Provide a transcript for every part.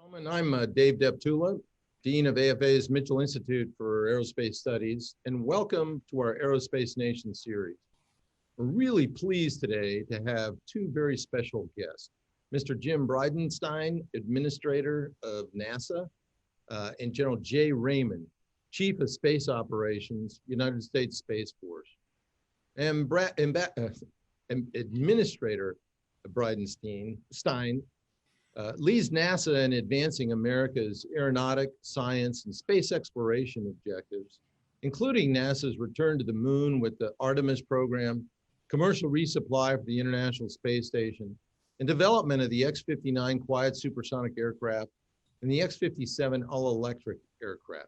Gentlemen, I'm Dave Deptula, Dean of AFA's Mitchell Institute for Aerospace Studies, and welcome to our Aerospace Nation series. We're really pleased today to have two very special guests, Mr. Jim Bridenstine, Administrator of NASA, and General J. Raymond, Chief of Space Operations, United States Space Force. And Administrator Bridenstine leads NASA in advancing America's aeronautic, science, and space exploration objectives, including NASA's return to the moon with the Artemis program, commercial resupply for the International Space Station, and development of the X-59 quiet supersonic aircraft and the X-57 all-electric aircraft.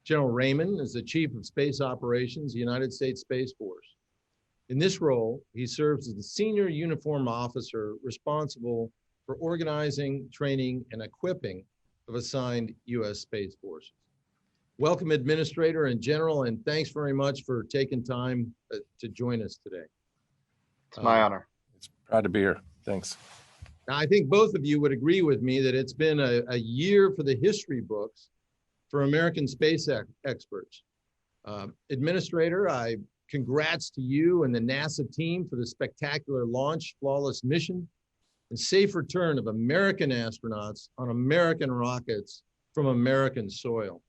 General Raymond is the Chief of Space Operations, United States Space Force. In this role, he serves as the Senior Uniform Officer responsible for organizing, training, and equipping of assigned U.S. Space Forces. Welcome, Administrator and General, and thanks very much for taking time to join us today. It's my honor. It's proud to be here. Thanks. Now, I think both of you would agree with me that it's been a year for the history books for American space experts. Administrator, congrats to you and the NASA team for the spectacular launch, flawless mission, and safe return of American astronauts on American rockets from American soil.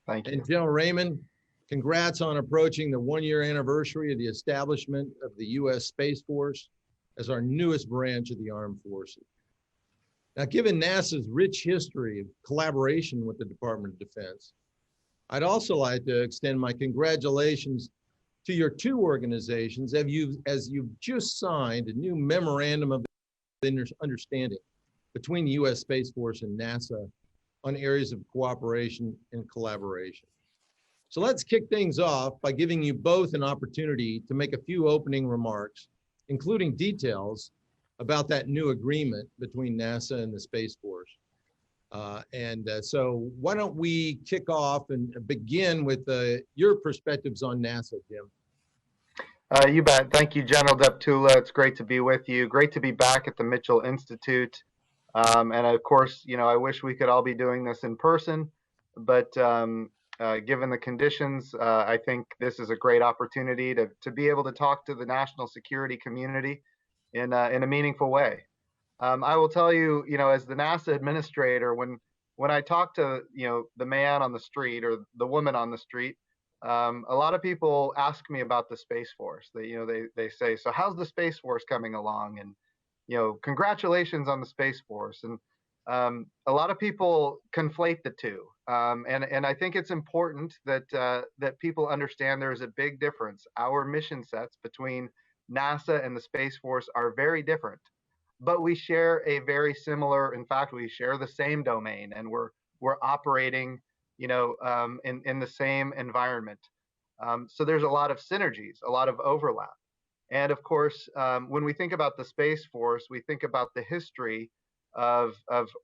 Thank you. And General Raymond, congrats on approaching the one-year anniversary of the establishment of the U.S. Space Force as our newest branch of the armed forces. Now, given NASA's rich history of collaboration with the Department of Defense, I'd also like to extend my congratulations to your two organizations as you've just signed a new memorandum of understanding between the U.S. Space Force and NASA on areas of cooperation and collaboration. So let's kick things off by giving you both an opportunity to make a few opening remarks, including details about that new agreement between NASA and the Space Force. So why don't we kick off and begin with your perspectives on NASA, Jim? You bet. Thank you, General Deptula. It's great to be with you. Great to be back at the Mitchell Institute. And of course, I wish we could all be doing this in person, but given the conditions, I think this is a great opportunity to be able to talk to the national security community in a meaningful way. I will tell you, as the NASA administrator, when I talk to, the man on the street or the woman on the street, a lot of people ask me about the Space Force. They say, so how's the Space Force coming along? And, congratulations on the Space Force. And a lot of people conflate the two. And I think it's important that people understand there is a big difference. Our mission sets between NASA and the Space Force are very different, but we share a very similar, in fact, we share the same domain, and we're operating in the same environment. So there's a lot of synergies, a lot of overlap. And of course, when we think about the Space Force, we think about the history of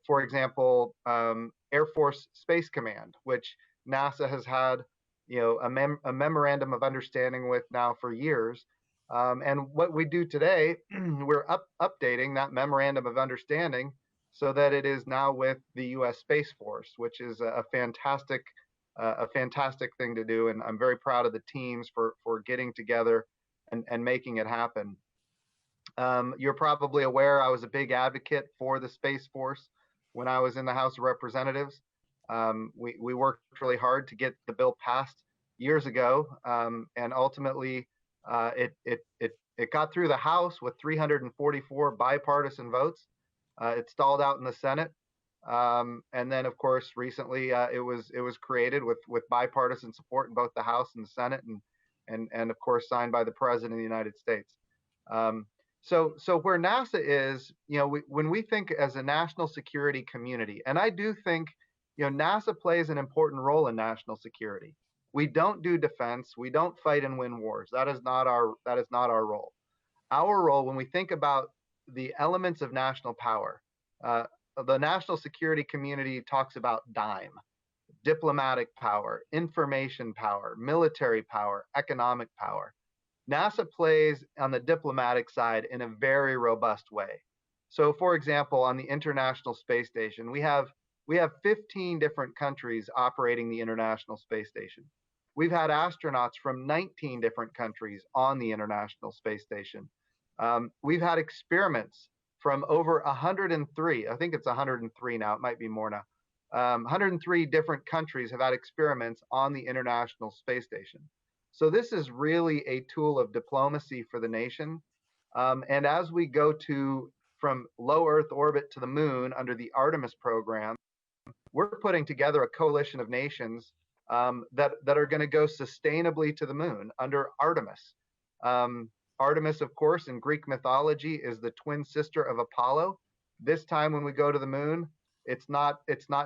for example, Air Force Space Command, which NASA has had, a memorandum of understanding with now for years. And what we do today, we're updating that memorandum of understanding so that it is now with the U.S. Space Force, which is a fantastic thing to do. And I'm very proud of the teams for getting together and making it happen. You're probably aware I was a big advocate for the Space Force when I was in the House of Representatives. We worked really hard to get the bill passed years ago, and ultimately it got through the House with 344 bipartisan votes. It stalled out in the Senate, and then of course recently it was created with bipartisan support in both the House and the Senate, and of course signed by the President of the United States. So where NASA is, when we think as a national security community, and I do think NASA plays an important role in national security. We don't do defense. We don't fight and win wars. That is not our role. Our role, when we think about the elements of national power, the national security community talks about DIME, diplomatic power, information power, military power, economic power. NASA plays on the diplomatic side in a very robust way. So for example, on the International Space Station, we have 15 different countries operating the International Space Station. We've had astronauts from 19 different countries on the International Space Station. We've had experiments from over 103, I think it's 103 now, it might be more now. 103 different countries have had experiments on the International Space Station. So this is really a tool of diplomacy for the nation. And as we go from low Earth orbit to the moon under the Artemis program, we're putting together a coalition of nations that are going to go sustainably to the moon under Artemis. Artemis, of course, in Greek mythology is the twin sister of Apollo. This time when we go to the moon, it's not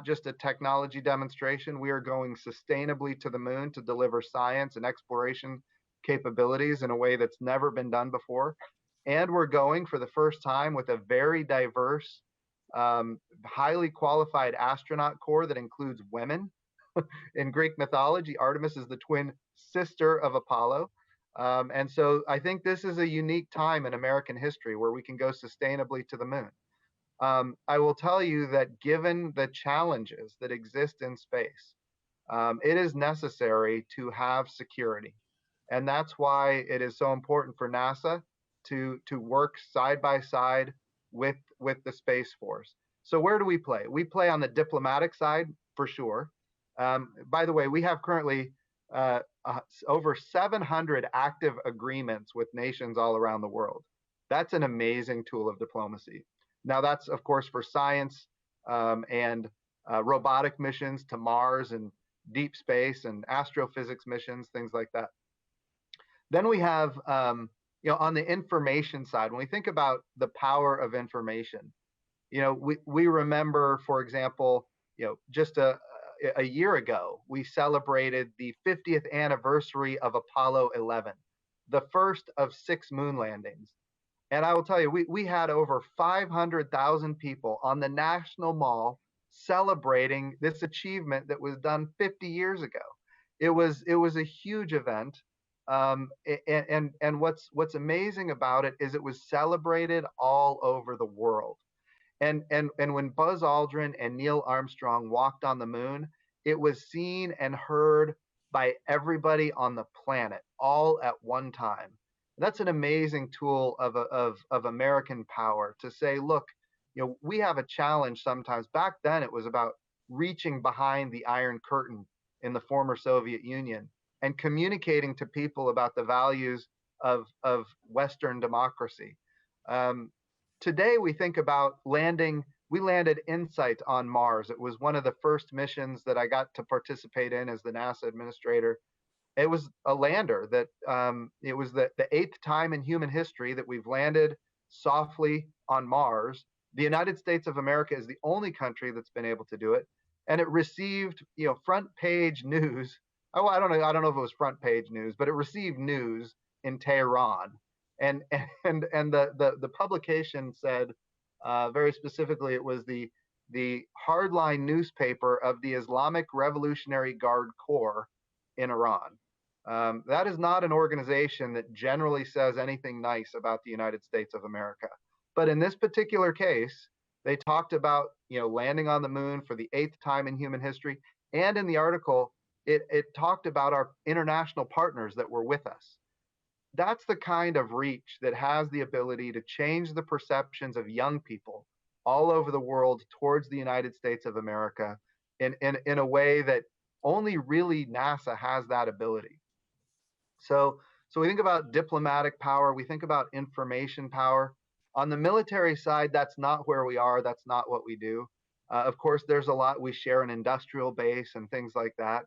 just a technology demonstration. We are going sustainably to the moon to deliver science and exploration capabilities in a way that's never been done before. And we're going for the first time with a very diverse, highly qualified astronaut corps that includes women. In Greek mythology, Artemis is the twin sister of Apollo. And so I think this is a unique time in American history where we can go sustainably to the moon. I will tell you that given the challenges that exist in space, it is necessary to have security. And that's why it is so important for NASA to work side by side with the Space Force. So where do we play? We play on the diplomatic side for sure. By the way, we have currently over 700 active agreements with nations all around the world. That's an amazing tool of diplomacy. Now that's of course for science and robotic missions to Mars and deep space and astrophysics missions, things like that. Then we have, on the information side, when we think about the power of information, we remember, for example, just a year ago, we celebrated the 50th anniversary of Apollo 11, the first of 6 moon landings. And I will tell you, we had over 500,000 people on the National Mall celebrating this achievement that was done 50 years ago. It was a huge event. And what's amazing about it is it was celebrated all over the world. And when Buzz Aldrin and Neil Armstrong walked on the moon, it was seen and heard by everybody on the planet all at one time. That's an amazing tool of American power to say, look, we have a challenge sometimes. Back then, it was about reaching behind the Iron Curtain in the former Soviet Union and communicating to people about the values of Western democracy. Today, we think about landing. We landed InSight on Mars. It was one of the first missions that I got to participate in as the NASA administrator. It was a lander that it was the 8th time in human history that we've landed softly on Mars. The United States of America is the only country that's been able to do it, and it received front page news. Oh, I don't know if it was front page news, but it received news in Tehran, and the publication said very specifically it was the hardline newspaper of the Islamic Revolutionary Guard Corps in Iran. That is not an organization that generally says anything nice about the United States of America. But in this particular case, they talked about landing on the moon for the 8th time in human history, and in the article, it talked about our international partners that were with us. That's the kind of reach that has the ability to change the perceptions of young people all over the world towards the United States of America in a way that only really NASA has that ability. So we think about diplomatic power, we think about information power. On the military side, that's not where we are, that's not what we do. Of course, there's a lot, we share an industrial base and things like that.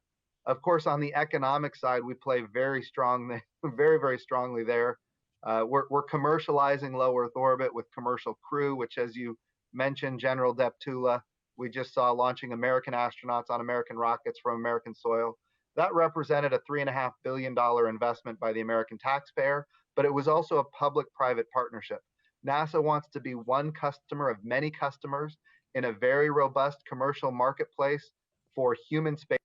Of course, on the economic side, we play very strongly, very, very strongly there. We're commercializing low Earth orbit with Commercial Crew, which, as you mentioned, General Deptula, we just saw launching American astronauts on American rockets from American soil. That represented a $3.5 billion investment by the American taxpayer, but it was also a public-private partnership. NASA wants to be one customer of many customers in a very robust commercial marketplace for human space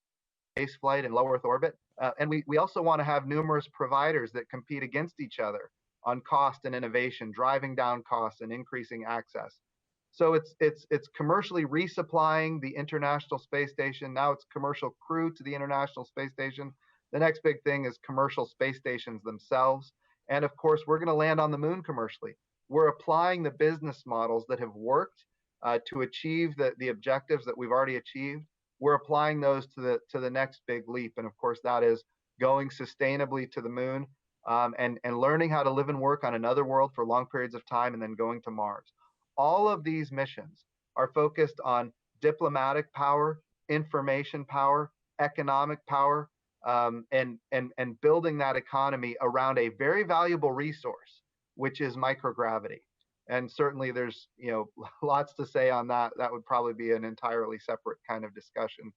flight and low Earth orbit. And we also want to have numerous providers that compete against each other on cost and innovation, driving down costs and increasing access. So it's commercially resupplying the International Space Station. Now it's commercial crew to the International Space Station. The next big thing is commercial space stations themselves. And of course, we're going to land on the moon commercially. We're applying the business models that have worked to achieve the objectives that we've already achieved. We're applying those to the next big leap. And of course, that is going sustainably to the moon and learning how to live and work on another world for long periods of time and then going to Mars. All of these missions are focused on diplomatic power, information power, economic power, and building that economy around a very valuable resource, which is microgravity. And certainly there's lots to say on that. That would probably be an entirely separate kind of discussion.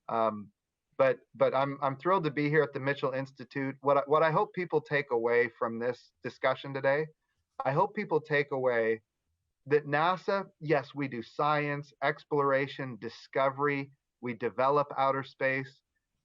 But I'm thrilled to be here at the Mitchell Institute. What I hope people take away from this discussion today, I hope people take away that NASA, yes, we do science, exploration, discovery, we develop outer space,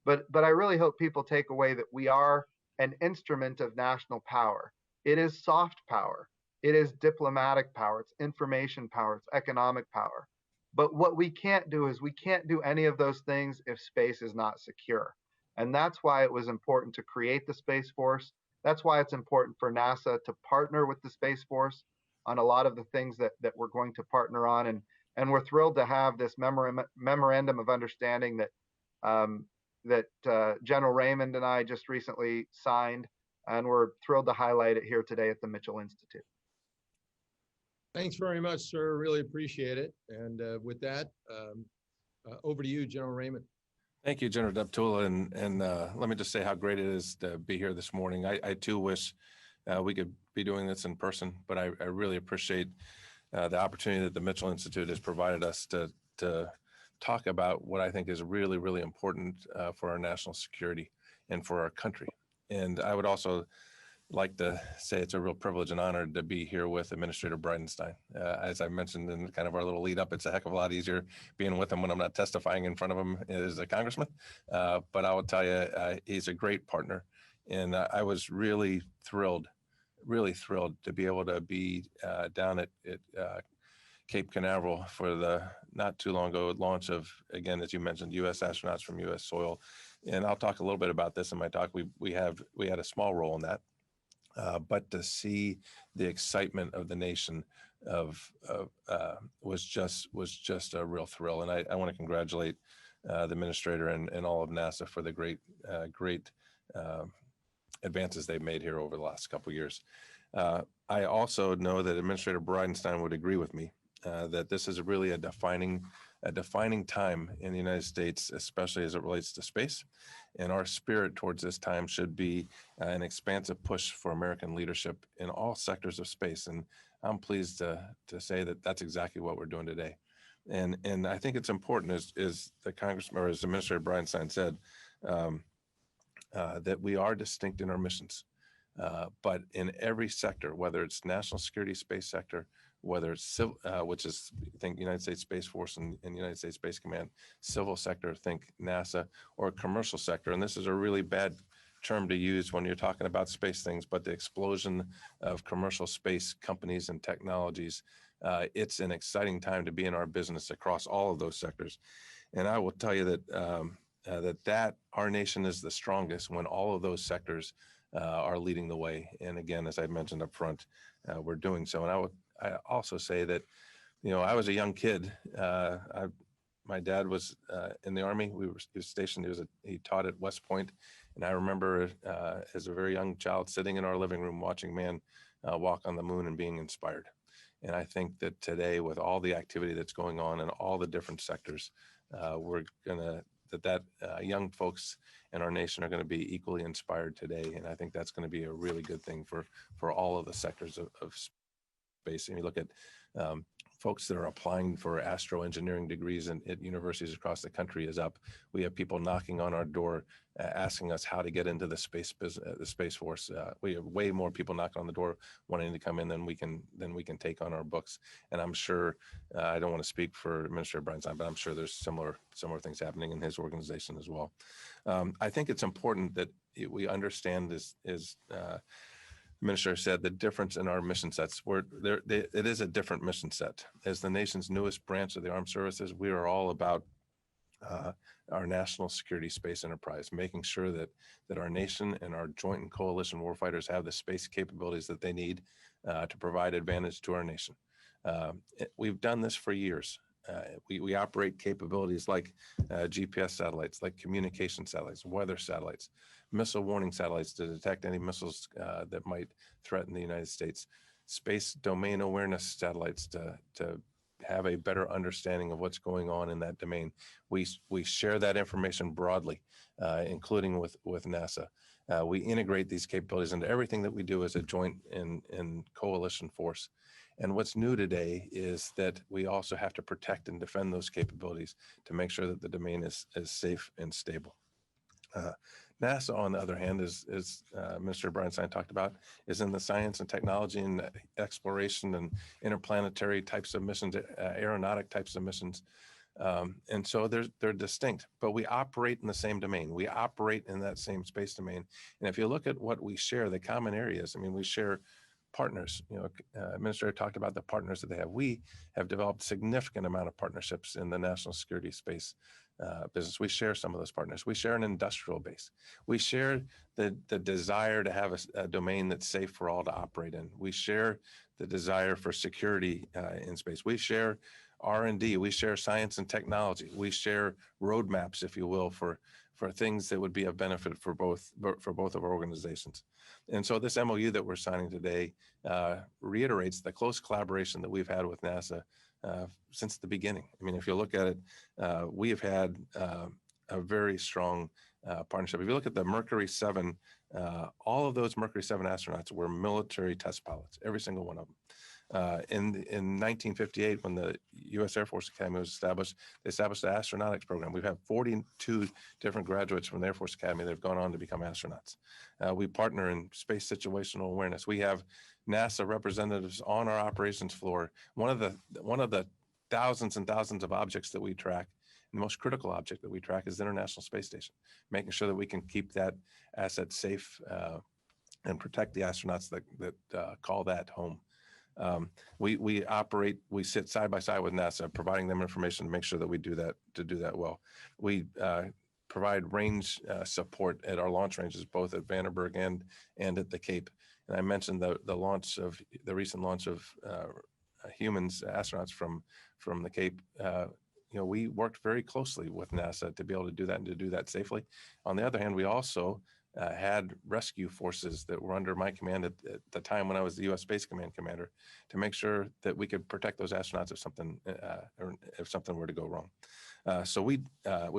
but I really hope people take away that we are an instrument of national power. It is soft power. It is diplomatic power. It's information power. It's economic power. But what we can't do is we can't do any of those things if space is not secure. And that's why it was important to create the Space Force. That's why it's important for NASA to partner with the Space Force on a lot of the things that we're going to partner on. And we're thrilled to have this memorandum of understanding that General Raymond and I just recently signed. And we're thrilled to highlight it here today at the Mitchell Institute. Thanks very much, sir. Really appreciate it. And with that, over to you, General Raymond. Thank you, General Deptula. And let me just say how great it is to be here this morning. I too wish we could be doing this in person, but I really appreciate the opportunity that the Mitchell Institute has provided us to talk about what I think is really, really important for our national security and for our country. And I would also like to say it's a real privilege and honor to be here with Administrator Bridenstine. As I mentioned in kind of our little lead up, it's a heck of a lot easier being with him when I'm not testifying in front of him as a congressman. But I will tell you, he's a great partner. And I was really thrilled to be able to be down at Cape Canaveral for the not too long ago launch of, again, as you mentioned, U.S. astronauts from U.S. soil. And I'll talk a little bit about this in my talk. We had a small role in that. But to see the excitement of the nation was just a real thrill. And I want to congratulate the administrator and all of NASA for the great advances they've made here over the last couple of years. I also know that Administrator Bridenstine would agree with me that this is really a defining time in the United States, especially as it relates to space. And our spirit towards this time should be an expansive push for American leadership in all sectors of space. And I'm pleased to say that that's exactly what we're doing today. And I think it's important, as the Congressman, or as Administrator Bridenstine said, that we are distinct in our missions. But in every sector, whether it's national security space sector, whether it's civil, which is, think United States Space Force and United States Space Command, civil sector, think NASA, or commercial sector. And this is a really bad term to use when you're talking about space things, but the explosion of commercial space companies and technologies, it's an exciting time to be in our business across all of those sectors. And I will tell you that our nation is the strongest when all of those sectors are leading the way. And again, as I mentioned up front, we're doing so. And I also say that, I was a young kid. My dad was in the Army. He was stationed. He taught at West Point, and I remember as a very young child sitting in our living room watching man walk on the moon and being inspired. And I think that today, with all the activity that's going on in all the different sectors, we're gonna that young folks in our nation are going to be equally inspired today, and I think that's going to be a really good thing for all of the sectors of space. And you look at folks that are applying for astroengineering degrees at universities across the country is up. We have people knocking on our door asking us how to get into the space business, the Space Force. We have way more people knocking on the door wanting to come in than we can take on our books. And I'm sure, I don't want to speak for Administrator Bridenstine, but I'm sure there's similar things happening in his organization as well. I think it's important that we understand this is Minister said, the difference in our mission sets. It is a different mission set. As the nation's newest branch of the armed services, we are all about our national security space enterprise, making sure that our nation and our joint and coalition warfighters have the space capabilities that they need to provide advantage to our nation. We've done this for years. We operate capabilities like GPS satellites, like communication satellites, weather satellites, missile warning satellites to detect any missiles that might threaten the United States, space domain awareness satellites to have a better understanding of what's going on in that domain. We share that information broadly, including with NASA. We integrate these capabilities into everything that we do as a joint and coalition force. And what's new today is that we also have to protect and defend those capabilities to make sure that the domain is safe and stable. NASA, on the other hand, as Minister Bridenstine talked about, is in the science and technology and exploration and interplanetary types of missions, aeronautic types of missions. And so they're distinct, but we operate in the same domain. We operate in that same space domain. And if you look at what we share, the common areas, I mean, we share partners. Minister talked about the partners that they have. We have developed significant amount of partnerships in the national security space business. We share some of those partners. We share an industrial base. We share the desire to have a domain that's safe for all to operate in. We share the desire for security in space. We share R&D. We share science and technology. We share roadmaps, if you will, for things that would be of benefit for both of our organizations. And so this MOU that we're signing today reiterates the close collaboration that we've had with NASA since the beginning. I mean, if you look at it, we have had a very strong partnership. If you look at the Mercury 7, all of those Mercury 7 astronauts were military test pilots, every single one of them. In 1958, when the U.S. Air Force Academy was established, they established the astronautics program. We've had 42 different graduates from the Air Force Academy that have gone on to become astronauts. We partner in space situational awareness. We have NASA representatives on our operations floor. One of the thousands and thousands of objects that we track, the most critical object that we track is the International Space Station, making sure that we can keep that asset safe and protect the astronauts that call that home. We sit side by side with NASA, providing them information to make sure that we do that well. We provide range support at our launch ranges, both at Vandenberg and at the Cape. And I mentioned the recent launch of humans, astronauts from the Cape. We worked very closely with NASA to be able to do that and to do that safely. On the other hand, we also had rescue forces that were under my command at the time when I was the U.S. Space Command commander to make sure that we could protect those astronauts if something were to go wrong. So we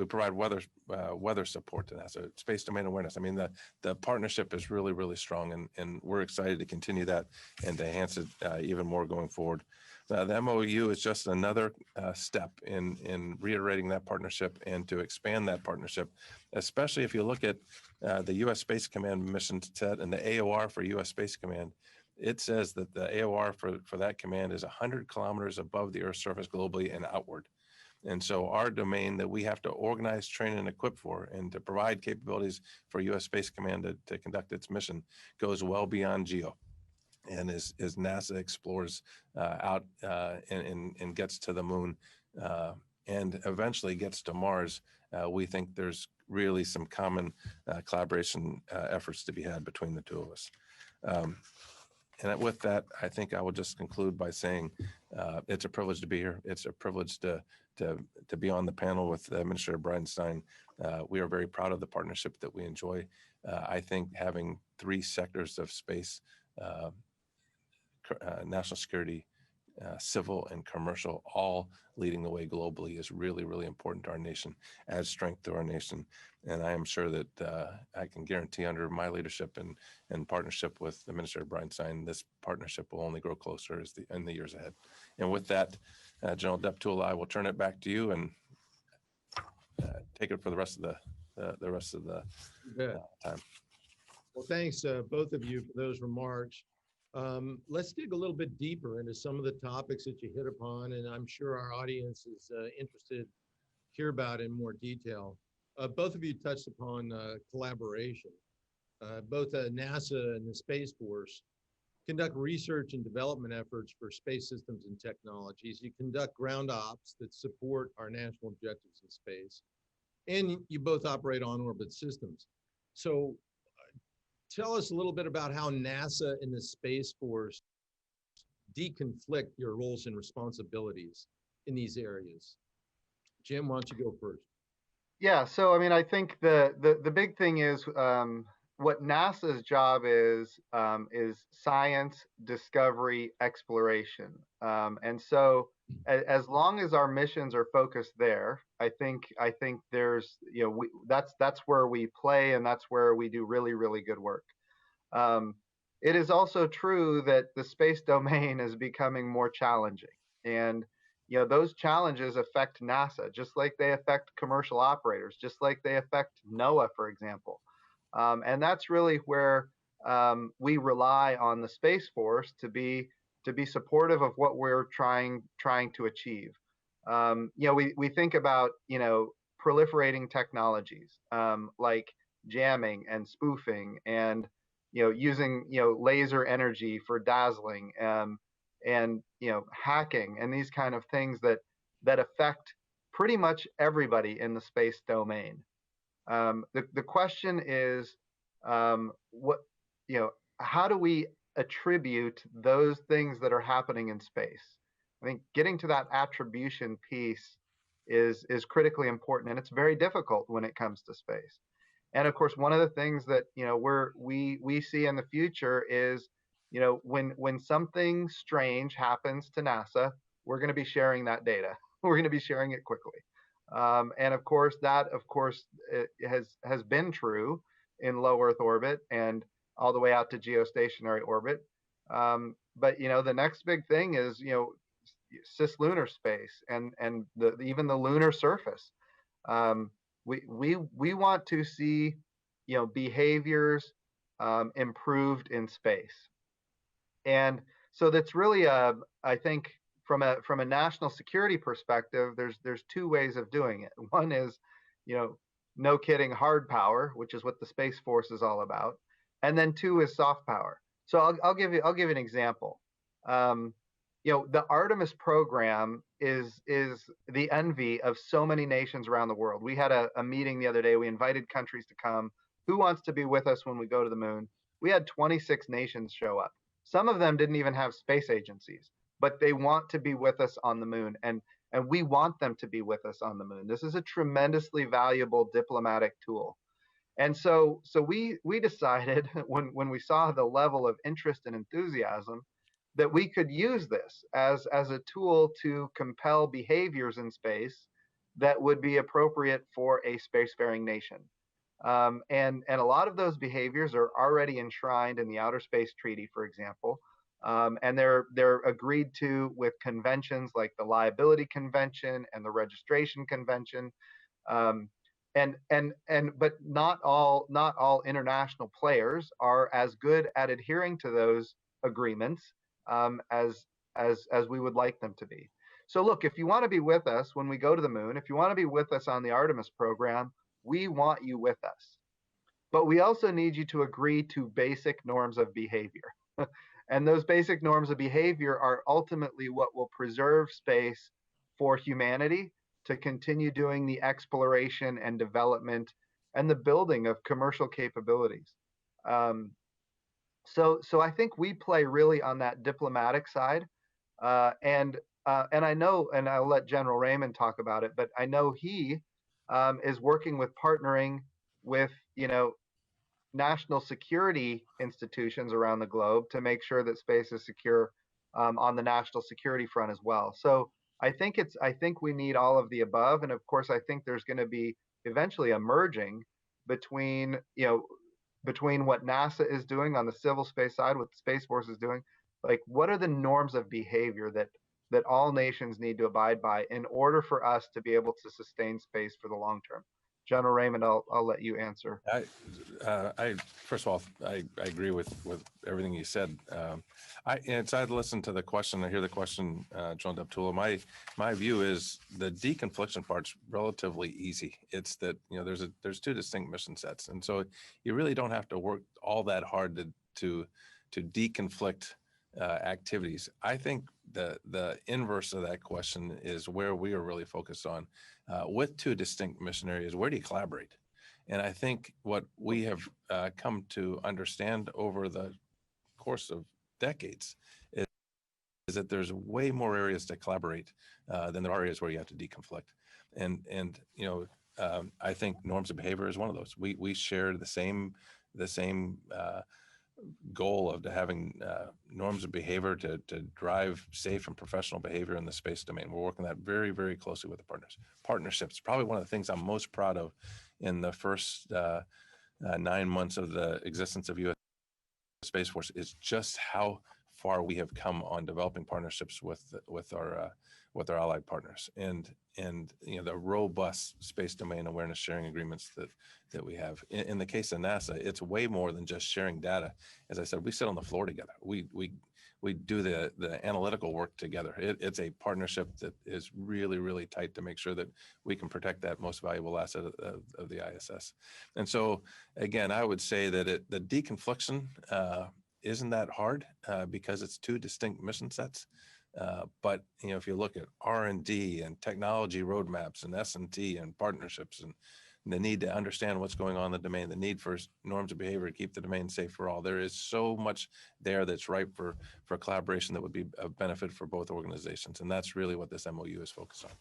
provide weather support to NASA, space domain awareness. I mean, the partnership is really, really strong, and we're excited to continue that and to enhance it even more going forward. The MOU is just another step in reiterating that partnership and to expand that partnership, especially if you look at the U.S. Space Command mission set and the AOR for U.S. Space Command. It says that the AOR for that command is 100 kilometers above the Earth's surface globally and outward. And so our domain that we have to organize, train, and equip for and to provide capabilities for U.S. Space Command to conduct its mission goes well beyond GEO. And as NASA explores out and gets to the moon and eventually gets to Mars, we think there's really some common collaboration efforts to be had between the two of us. And with that, I think I will just conclude by saying it's a privilege to be here. It's a privilege to be on the panel with Minister Bridenstine. We are very proud of the partnership that we enjoy. I think having three sectors of space, national security, civil and commercial, all leading the way globally is really, really important to our nation, adds strength to our nation. And I am sure that I can guarantee under my leadership and partnership with the Minister Bridenstine, this partnership will only grow closer in the years ahead. And with that, General Deptula, I will turn it back to you and take it for the rest of the time. Well, thanks both of you for those remarks. Let's dig a little bit deeper into some of the topics that you hit upon, and I'm sure our audience is interested to hear about in more detail. Both of you touched upon collaboration. both NASA and the Space Force conduct research and development efforts for space systems and technologies. You conduct ground ops that support our national objectives in space, and you both operate on-orbit systems. So tell us a little bit about how NASA and the Space Force deconflict your roles and responsibilities in these areas. Jim, why don't you go first? Yeah, so I mean, I think the big thing is what NASA's job is science, discovery, exploration, and so as long as our missions are focused there, I think there's that's where we play and that's where we do really good work. Um, it is also true that the space domain is becoming more challenging, and those challenges affect NASA just like they affect commercial operators, just like they affect NOAA, for example. And that's really where we rely on the Space Force to be supportive of what we're trying to achieve. We think about proliferating technologies like jamming and spoofing and using laser energy for dazzling and hacking and these kind of things that affect pretty much everybody in the space domain. The question is what how do we attribute those things that are happening in space? I think getting to that attribution piece is critically important, and it's very difficult when it comes to space. And of course, one of the things that we see in the future is when something strange happens to NASA, we're going to be sharing that data. We're going to be sharing it quickly. And of course, it has been true in low Earth orbit and all the way out to geostationary orbit. But the next big thing is cislunar space and even the lunar surface. Um, we want to see behaviors improved in space, and so that's really I think from a national security perspective, there's two ways of doing it. One is no kidding hard power, which is what the Space Force is all about, and then two is soft power. So I'll give you an example. Um, the Artemis program is the envy of so many nations around the world. We had a meeting the other day. We invited countries to come. Who wants to be with us when we go to the moon? We had 26 nations show up. Some of them didn't even have space agencies, but they want to be with us on the moon, and we want them to be with us on the moon. This is a tremendously valuable diplomatic tool. And so we decided when we saw the level of interest and enthusiasm that we could use this as a tool to compel behaviors in space that would be appropriate for a spacefaring nation. And a lot of those behaviors are already enshrined in the Outer Space Treaty, for example, and they're agreed to with conventions like the Liability Convention and the Registration Convention. Um, but not all international players are as good at adhering to those agreements as we would like them to be. So look, if you want to be with us when we go to the moon, if you want to be with us on the Artemis program, we want you with us. But we also need you to agree to basic norms of behavior. And those basic norms of behavior are ultimately what will preserve space for humanity to continue doing the exploration and development and the building of commercial capabilities. So I think we play really on that diplomatic side, and I know, and I'll let General Raymond talk about it, but I know he is working with partnering with national security institutions around the globe to make sure that space is secure on the national security front as well. So I think we need all of the above, and of course I think there's going to be eventually a merging between between what NASA is doing on the civil space side, what the Space Force is doing. Like, what are the norms of behavior that all nations need to abide by in order for us to be able to sustain space for the long term? General Raymond, I'll let you answer. I first of all, I agree with everything you said. I'd listened to the question. I hear the question, General Deptula. My view is the deconfliction part's relatively easy. It's that there's two distinct mission sets, and so you really don't have to work all that hard to deconflict activities. I think the inverse of that question is where we are really focused on with two distinct mission areas. Where do you collaborate? And I think what we have come to understand over the course of decades is that there's way more areas to collaborate than there are areas where you have to deconflict. And I think norms of behavior is one of those. We share the same goal of having norms of behavior to drive safe and professional behavior in the space domain. We're working that very, very closely with the partners. Partnerships, probably one of the things I'm most proud of in the first 9 months of the existence of U.S. Space Force is just how far we have come on developing partnerships with our allied partners, and the robust space domain awareness sharing agreements that we have. In the case of NASA, it's way more than just sharing data. As I said, we sit on the floor together. We do the analytical work together. It's a partnership that is really, really tight to make sure that we can protect that most valuable asset of the ISS. And so, again, I would say that the deconfliction isn't that hard because it's two distinct mission sets. But if you look at R&D and technology roadmaps and S&T and partnerships and the need to understand what's going on in the domain, the need for norms of behavior to keep the domain safe for all, there is so much there that's ripe for collaboration that would be of benefit for both organizations. And that's really what this MOU is focused on.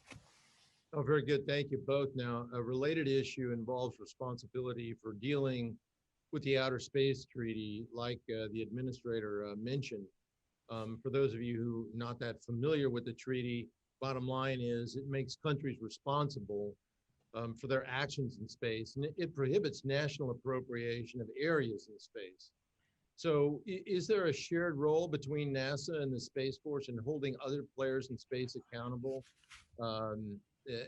Oh, very good. Thank you both. Now, a related issue involves responsibility for dealing with the Outer Space Treaty, like the administrator mentioned. For those of you who are not that familiar with the treaty, bottom line is it makes countries responsible for their actions in space, and it prohibits national appropriation of areas in space. So is there a shared role between NASA and the Space Force in holding other players in space accountable?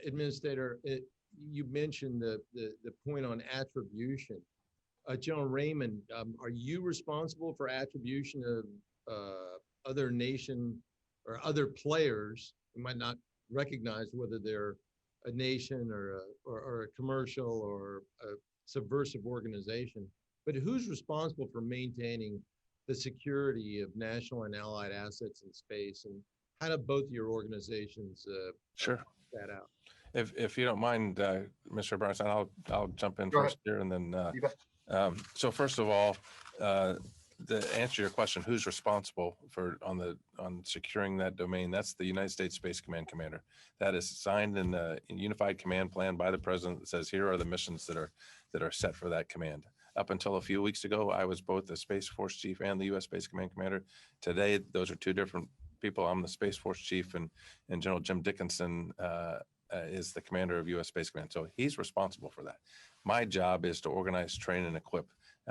Administrator, you mentioned the point on attribution. General Raymond, are you responsible for attribution of other nation or other players who might not recognize whether they're a nation or a commercial or a subversive organization, but who's responsible for maintaining the security of national and allied assets in space, and how do both your organizations Sure that out? If you don't mind, Mr. Bridenstine, I'll jump in Go first here, and then You bet. so first of all, to answer your question, who's responsible on securing that domain? That's the United States Space Command commander. That is signed in the unified command plan by the president that says here are the missions that are set for that command. Up until a few weeks ago, I was both the Space Force chief and the U.S. Space Command commander. Today, those are two different people. I'm the Space Force chief, and General Jim Dickinson is the commander of U.S. Space Command. So he's responsible for that. My job is to organize, train, and equip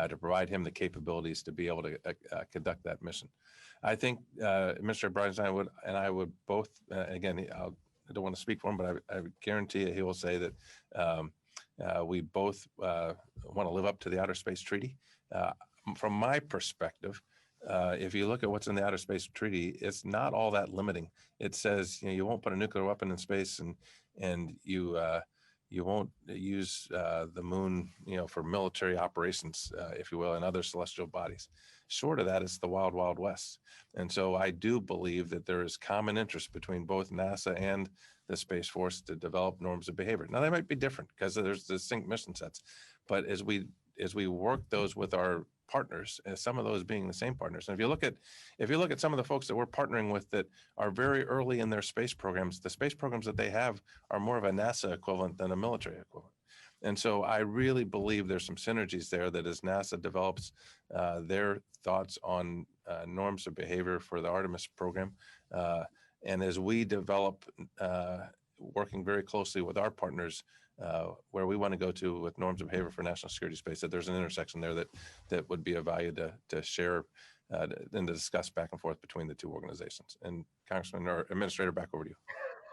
to provide him the capabilities to be able to conduct that mission. I think Mr. Bridenstine I would both, again, I don't want to speak for him, but I guarantee you he will say that we both want to live up to the Outer Space Treaty. From my perspective, if you look at what's in the Outer Space Treaty, it's not all that limiting. It says you won't put a nuclear weapon in space, and you won't use the moon, for military operations, if you will, and other celestial bodies. Short of that, it's the wild, wild west. And so I do believe that there is common interest between both NASA and the Space Force to develop norms of behavior. Now, they might be different because there's distinct mission sets, but as we work those with our partners, some of those being the same partners. And if you look at some of the folks that we're partnering with that are very early in their space programs, the space programs that they have are more of a NASA equivalent than a military equivalent. And so I really believe there's some synergies there that as NASA develops their thoughts on norms of behavior for the Artemis program, and as we develop working very closely with our partners where we want to go to with norms of behavior for national security space, that there's an intersection there that would be of value to share and to discuss back and forth between the two organizations. And Congressman or Administrator, back over to you.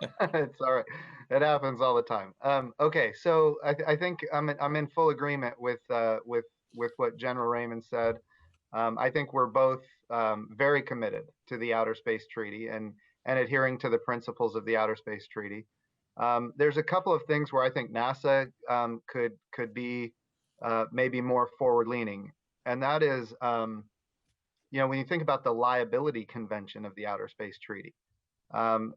It's all right. It happens all the time. Okay, so I think I'm in full agreement with what General Raymond said. I think we're both very committed to the Outer Space Treaty and adhering to the principles of the Outer Space Treaty. There's a couple of things where I think NASA could be maybe more forward leaning, and that is, when you think about the liability convention of the Outer Space Treaty.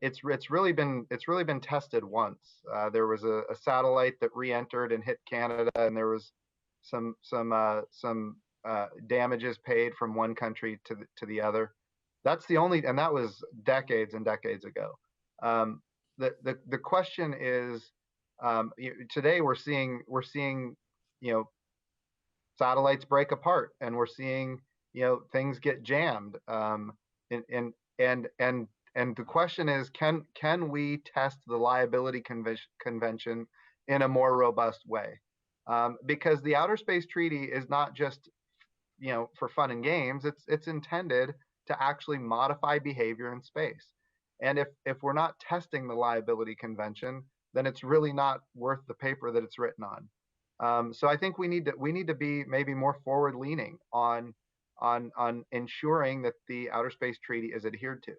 It's really been tested once. There was a satellite that re-entered and hit Canada, and there was some damages paid from one country to the other. That's the only, and that was decades and decades ago. The question is, today we're seeing satellites break apart, and we're seeing things get jammed, and the question is, can we test the liability convention in a more robust way? Because the Outer Space Treaty is not just for fun and games. It's intended to actually modify behavior in space. And if we're not testing the liability convention, then it's really not worth the paper that it's written on. So I think we need to be maybe more forward leaning on ensuring that the Outer Space Treaty is adhered to.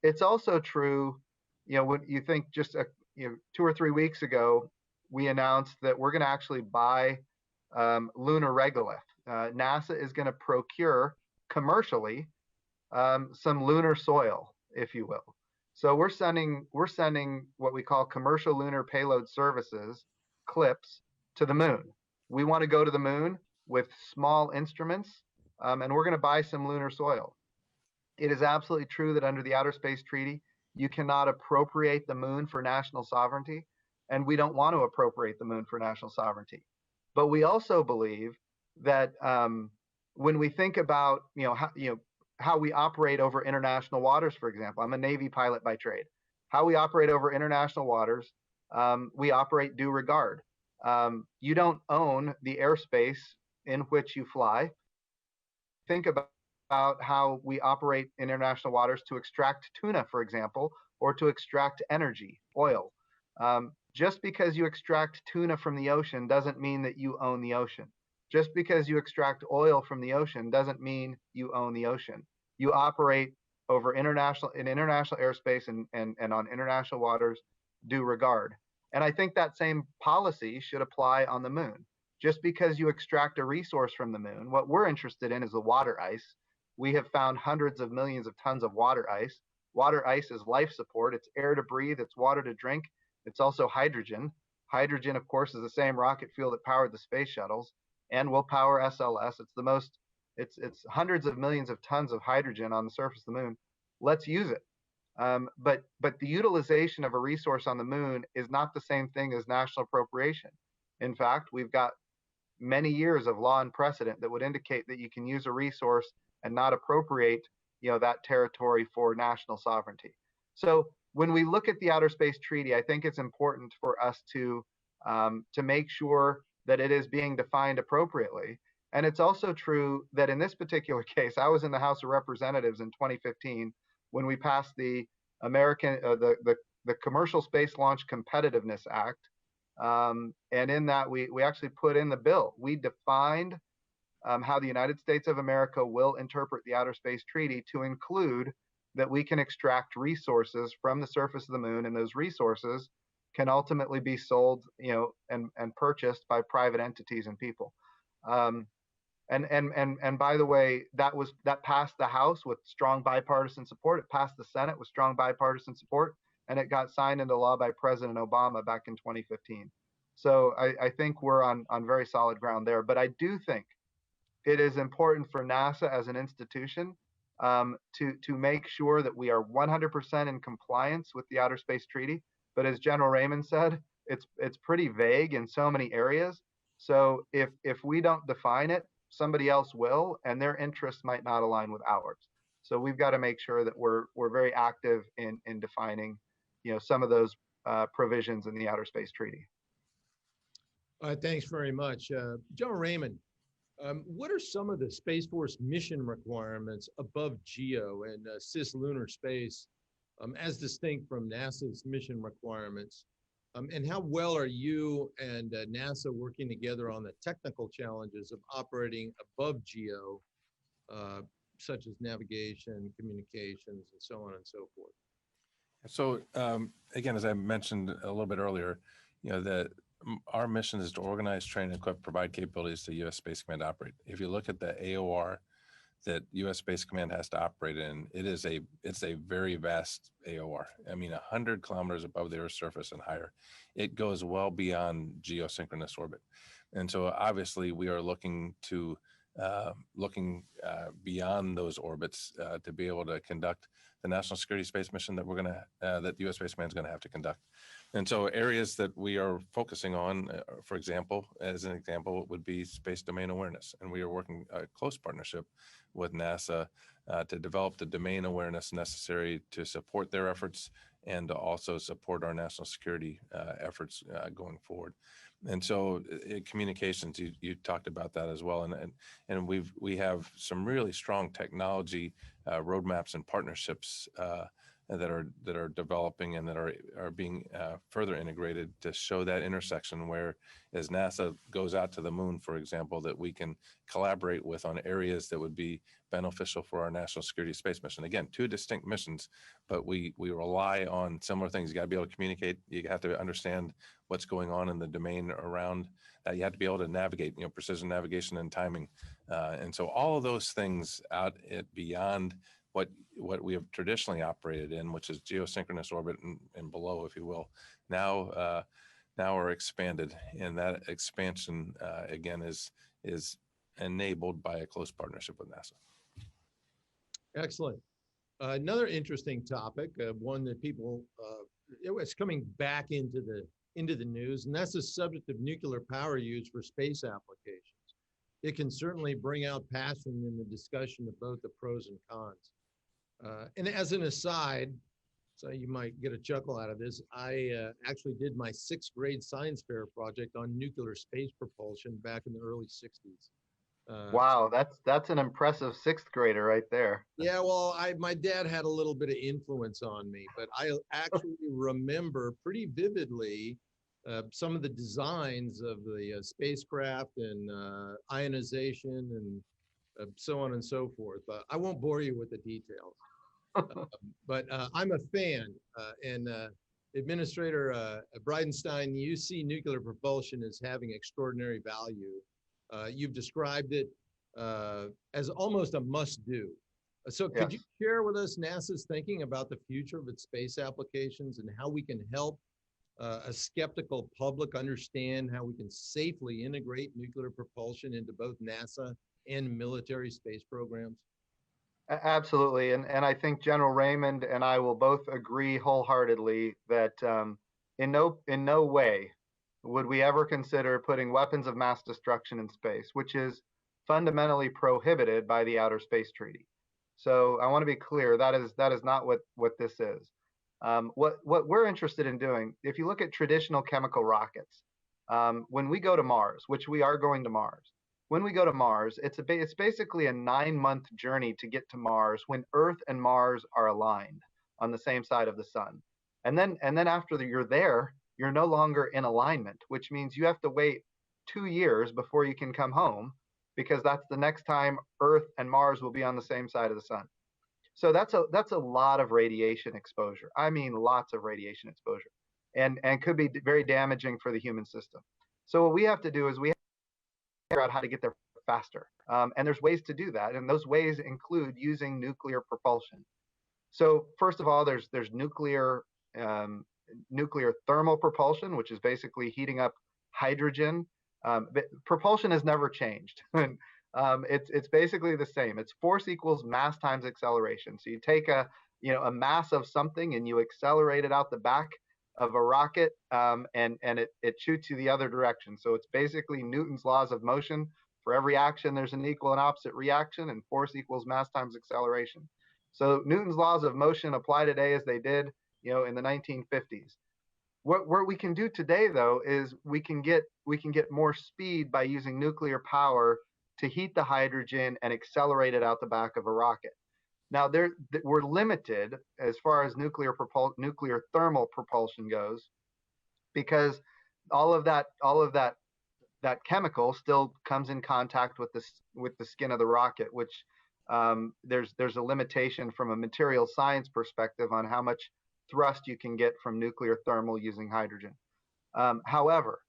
It's also true, when you think just 2 or 3 weeks ago, we announced that we're going to actually buy lunar regolith. NASA is going to procure commercially some lunar soil, if you will. So we're sending what we call commercial lunar payload services, CLPS, to the moon. We want to go to the moon with small instruments, and we're going to buy some lunar soil. It is absolutely true that under the Outer Space Treaty, you cannot appropriate the moon for national sovereignty, and we don't want to appropriate the moon for national sovereignty. But we also believe that when we think about how we operate over international waters, for example, I'm a Navy pilot by trade. How we operate over international waters, we operate due regard. You don't own the airspace in which you fly. Think about how we operate in international waters to extract tuna, for example, or to extract energy, oil. Just because you extract tuna from the ocean doesn't mean that you own the ocean. Just because you extract oil from the ocean doesn't mean you own the ocean. You operate over international airspace and on international waters due regard. And I think that same policy should apply on the moon. Just because you extract a resource from the moon, what we're interested in is the water ice. We have found hundreds of millions of tons of water ice. Water ice is life support. It's air to breathe. It's water to drink. It's also hydrogen. Hydrogen, of course, is the same rocket fuel that powered the space shuttles and will power SLS. It's hundreds of millions of tons of hydrogen on the surface of the moon. Let's use it. But the utilization of a resource on the moon is not the same thing as national appropriation. In fact, we've got many years of law and precedent that would indicate that you can use a resource and not appropriate that territory for national sovereignty. So when we look at the Outer Space Treaty, I think it's important for us to make sure that it is being defined appropriately. And it's also true that in this particular case, I was in the House of Representatives in 2015 when we passed the the Commercial Space Launch Competitiveness Act. And in that, we actually put in the bill. We defined how the United States of America will interpret the Outer Space Treaty to include that we can extract resources from the surface of the moon, and those resources can ultimately be sold, and purchased by private entities and people. And by the way, that passed the House with strong bipartisan support. It passed the Senate with strong bipartisan support, and it got signed into law by President Obama back in 2015. So I think we're on very solid ground there. But I do think it is important for NASA as an institution to make sure that we are 100% in compliance with the Outer Space Treaty. But as General Raymond said, it's pretty vague in so many areas. So if we don't define it, somebody else will, and their interests might not align with ours. So we've got to make sure that we're very active in defining, some of those provisions in the Outer Space Treaty. Thanks very much. General Raymond, what are some of the Space Force mission requirements above GEO and cislunar space as distinct from NASA's mission requirements? And how well are you and NASA working together on the technical challenges of operating above GEO, such as navigation, communications, and so on and so forth? So again, as I mentioned a little bit earlier, our mission is to organize, train, equip, provide capabilities to U.S. Space Command to operate. If you look at the AOR that U.S. Space Command has to operate in, it's a very vast AOR. I mean, 100 kilometers above the Earth's surface and higher. It goes well beyond geosynchronous orbit, and so obviously we are looking beyond those orbits to be able to conduct the national security space mission that that the U.S. Space Command is going to have to conduct. And so areas that we are focusing on, for example, as an example, would be space domain awareness. And we are working a close partnership with NASA to develop the domain awareness necessary to support their efforts and to also support our national security efforts going forward. And so communications, you talked about that as well. And we have some really strong technology roadmaps and partnerships that are developing and that are being further integrated to show that intersection where, as NASA goes out to the moon, for example, that we can collaborate with on areas that would be beneficial for our national security space mission. Again, two distinct missions, but we rely on similar things. You got to be able to communicate. You have to understand what's going on in the domain around that. You have to be able to navigate, precision navigation and timing. And so all of those things beyond what we have traditionally operated in, which is geosynchronous orbit and below, if you will, now are expanded, and that expansion again is enabled by a close partnership with NASA. Excellent. Another interesting topic, one that people it's coming back into the news, and that's the subject of nuclear power use for space applications. It can certainly bring out passion in the discussion of both the pros and cons. And as an aside, so you might get a chuckle out of this, I actually did my 6th grade science fair project on nuclear space propulsion back in the early 60s. Wow, that's an impressive 6th grader right there. Yeah, well, my dad had a little bit of influence on me, but I actually remember pretty vividly some of the designs of the spacecraft and ionization and so on and so forth. I won't bore you with the details, but I'm a fan. And Administrator Bridenstine, you see nuclear propulsion as having extraordinary value. You've described it as almost a must-do. So could you share with us NASA's thinking about the future of its space applications and how we can help a skeptical public understand how we can safely integrate nuclear propulsion into both NASA and military space programs? Absolutely. And I think General Raymond and I will both agree wholeheartedly that in no way would we ever consider putting weapons of mass destruction in space, which is fundamentally prohibited by the Outer Space Treaty. So I want to be clear, that is not what this is. What we're interested in doing, if you look at traditional chemical rockets, when we go to Mars, which we are going to Mars, when we go to Mars, it's basically a 9-month journey to get to Mars when Earth and Mars are aligned on the same side of the sun. And then after you're there, you're no longer in alignment, which means you have to wait 2 years before you can come home, because that's the next time Earth and Mars will be on the same side of the sun. So that's a lot of radiation exposure. I mean, lots of radiation exposure, and could be very damaging for the human system. So what we have to do is we have to figure out how to get there faster. And there's ways to do that, and those ways include using nuclear propulsion. So first of all, there's nuclear thermal propulsion, which is basically heating up hydrogen. Propulsion has never changed. It's basically the same. It's force equals mass times acceleration. So you take a mass of something and you accelerate it out the back of a rocket, and it shoots you the other direction. So it's basically Newton's laws of motion. For every action, there's an equal and opposite reaction, and force equals mass times acceleration. So Newton's laws of motion apply today as they did, in the 1950s. What we can do today, though, is we can get more speed by using nuclear power to heat the hydrogen and accelerate it out the back of a rocket. Now we're limited as far as nuclear thermal propulsion goes, because all of that chemical still comes in contact with the skin of the rocket, which there's a limitation from a material science perspective on how much thrust you can get from nuclear thermal using hydrogen. However,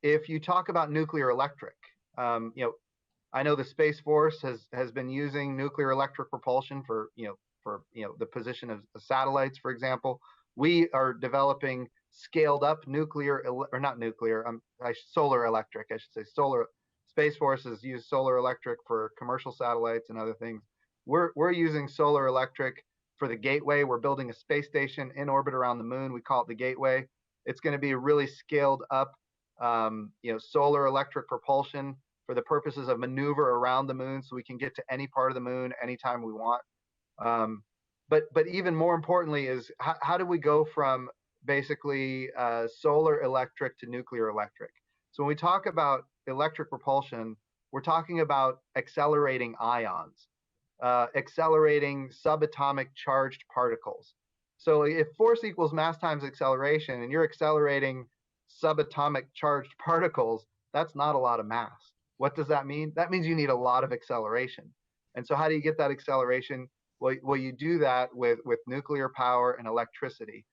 if you talk about nuclear electric, I know the Space Force has been using nuclear electric propulsion for the position of satellites, for example. We are developing scaled up solar electric, I should say. Space Force has used solar electric for commercial satellites and other things. We're using solar electric for the Gateway. We're building a space station in orbit around the moon. We call it the Gateway. It's going to be a really scaled up, solar electric propulsion for the purposes of maneuver around the moon, so we can get to any part of the moon anytime we want. But even more importantly is how do we go from basically solar electric to nuclear electric? So when we talk about electric propulsion, we're talking about accelerating ions, accelerating subatomic charged particles. So if force equals mass times acceleration, and you're accelerating subatomic charged particles, that's not a lot of mass. What does that mean? That means you need a lot of acceleration. And so how do you get that acceleration? Well, you do that with nuclear power and electricity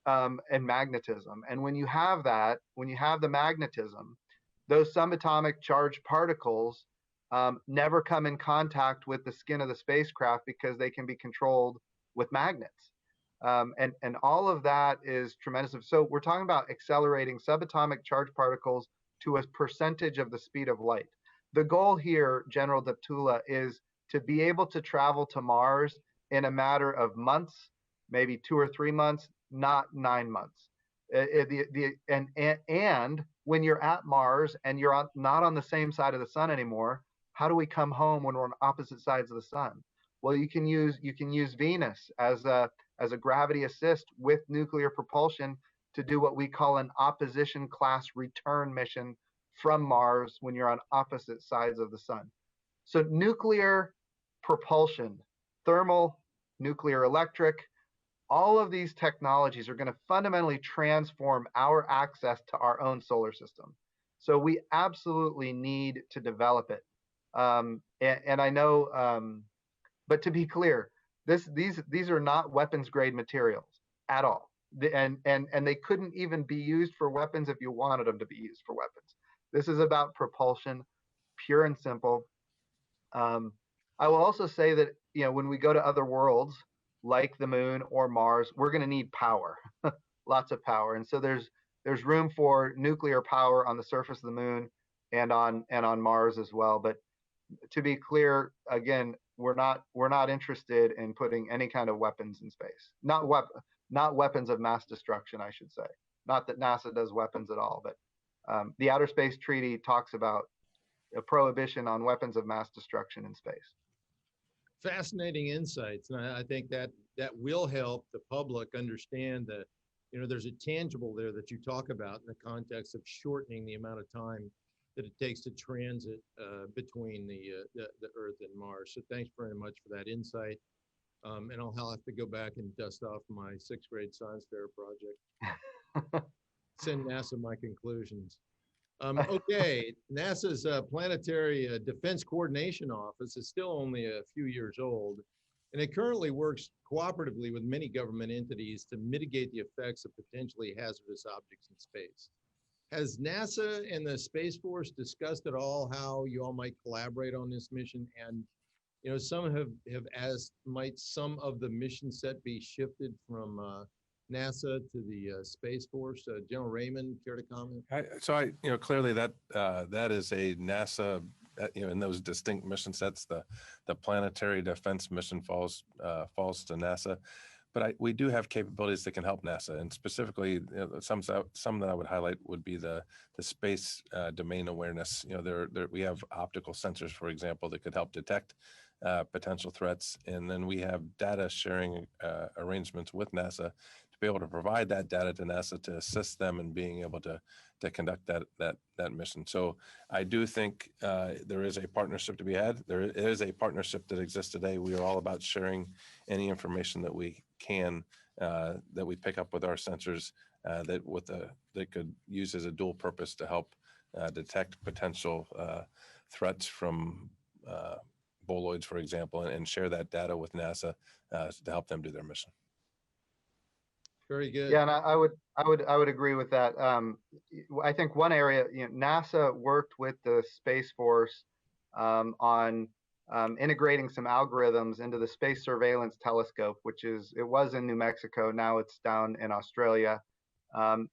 and magnetism. And when you have the magnetism, those subatomic charged particles never come in contact with the skin of the spacecraft because they can be controlled with magnets. And all of that is tremendous. So we're talking about accelerating subatomic charged particles to a percentage of the speed of light. The goal here, General Deptula, is to be able to travel to Mars in a matter of months, maybe 2 or 3 months, not 9 months. And when you're at Mars and you're not on the same side of the sun anymore, how do we come home when we're on opposite sides of the sun? Well, you can use Venus as a gravity assist with nuclear propulsion to do what we call an opposition class return mission from Mars when you're on opposite sides of the sun. So nuclear propulsion, thermal, nuclear electric, all of these technologies are going to fundamentally transform our access to our own solar system. So we absolutely need to develop it. And I know, but to be clear, these are not weapons grade materials at all. And they couldn't even be used for weapons if you wanted them to be used for weapons. This is about propulsion, pure and simple. I will also say that when we go to other worlds like the moon or Mars, we're going to need power, lots of power. And so there's room for nuclear power on the surface of the moon and on Mars as well. But to be clear, again, we're not interested in putting any kind of weapons in space. Not weapons of mass destruction, I should say. Not that NASA does weapons at all, but the Outer Space Treaty talks about a prohibition on weapons of mass destruction in space. Fascinating insights, and I think that will help the public understand that there's a tangible there that you talk about in the context of shortening the amount of time that it takes to transit between the Earth and Mars. So thanks very much for that insight. And I'll have to go back and dust off my 6th grade science fair project. Send NASA my conclusions. Okay, NASA's Planetary Defense Coordination Office is still only a few years old, and it currently works cooperatively with many government entities to mitigate the effects of potentially hazardous objects in space. Has NASA and the Space Force discussed at all how you all might collaborate on this mission? And some have asked, might some of the mission set be shifted from NASA to the Space Force? General Raymond, care to comment? Clearly that is a NASA, in those distinct mission sets, the Planetary Defense Mission falls to NASA. But we do have capabilities that can help NASA, and specifically, some that I would highlight would be the space domain awareness. We have optical sensors, for example, that could help detect potential threats, and then we have data sharing arrangements with NASA to be able to provide that data to NASA to assist them in being able to conduct that mission. So I do think there is a partnership to be had. There is a partnership that exists today. We are all about sharing any information that we can, that we pick up with our sensors, that could use as a dual purpose to help detect potential threats from boloids, for example, and share that data with NASA to help them do their mission. Very good. Yeah, and I would agree with that. I think one area, NASA worked with the Space Force on integrating some algorithms into the Space Surveillance Telescope, it was in New Mexico. Now it's down in Australia, and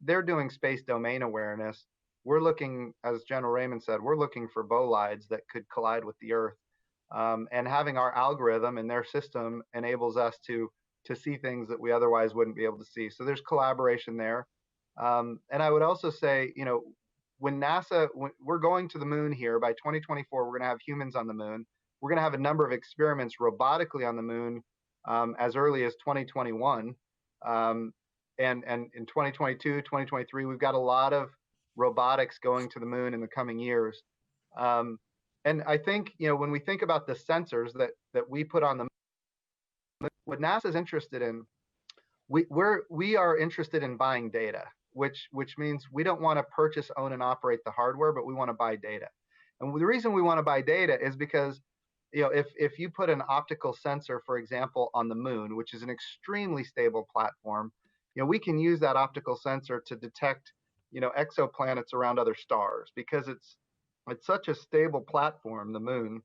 they're doing space domain awareness. We're looking, as General Raymond said, we're looking for bolides that could collide with the Earth, and having our algorithm in their system enables us to see things that we otherwise wouldn't be able to see. So there's collaboration there. And I would also say, when we're going to the moon here by 2024, we're going to have humans on the moon. We're going to have a number of experiments robotically on the moon as early as 2021. And in 2022, 2023, we've got a lot of robotics going to the moon in the coming years. And I think, when we think about the sensors that we put on the moon, what NASA is interested in, we are interested in buying data, which means we don't want to purchase, own, and operate the hardware, but we want to buy data. And the reason we want to buy data is because, if you put an optical sensor, for example, on the moon, which is an extremely stable platform, we can use that optical sensor to detect, exoplanets around other stars, because it's such a stable platform, the moon,